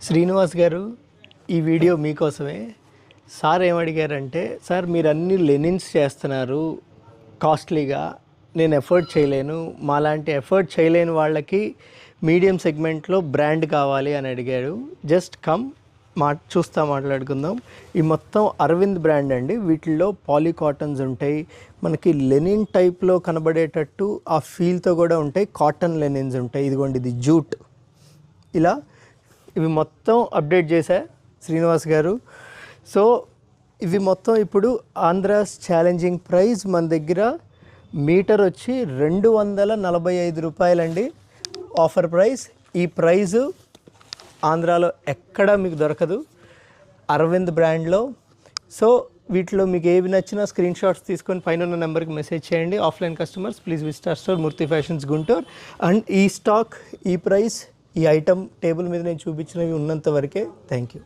శ్రీనివాస్ గారు, ఈ వీడియో మీకోసమే. సార్ ఏమడిగారంటే, సార్ మీరు అన్ని లెనిన్స్ చేస్తున్నారు కాస్ట్లీగా, నేను ఎఫర్ట్ చేయలేను, మాలాంటి ఎఫర్ట్ చేయలేని వాళ్ళకి మీడియం సెగ్మెంట్లో బ్రాండ్ కావాలి అని అడిగాడు. జస్ట్ కమ్ మాట్లాడుకుందాం. ఈ మొత్తం అరవింద్ బ్రాండ్ అండి. వీటిల్లో పాలీ కాటన్స్ ఉంటాయి, మనకి లెనిన్ టైప్లో కనబడేటట్టు ఆ ఫీల్తో కూడా ఉంటాయి. కాటన్ లెనిన్స్ ఉంటాయి. ఇదిగోండి, ఇది జూట్. ఇలా ఇవి మొత్తం అప్డేట్ చేశా శ్రీనివాస్ గారు. సో ఇవి మొత్తం ఇప్పుడు ఆంధ్రాస్ ఛాలెంజింగ్ ప్రైస్ మన దగ్గర మీటర్ వచ్చి 245 రూపాయలండి, ఆఫర్ ప్రైస్. ఈ ప్రైజు ఆంధ్రాలో ఎక్కడా మీకు దొరకదు, అరవింద్ బ్రాండ్లో. సో వీటిలో మీకు ఏవి నచ్చినా స్క్రీన్ షాట్స్ తీసుకొని పైన ఉన్న నెంబర్కి మెసేజ్ చేయండి. Offline customers please visit our store, Murthy fashions, Guntur. And ఈ స్టాక్, ఈ ప్రైస్, ఈ ఐటమ్ టేబుల్ మీద నేను చూపించినవి ఉన్నంత వరకే. Thank you.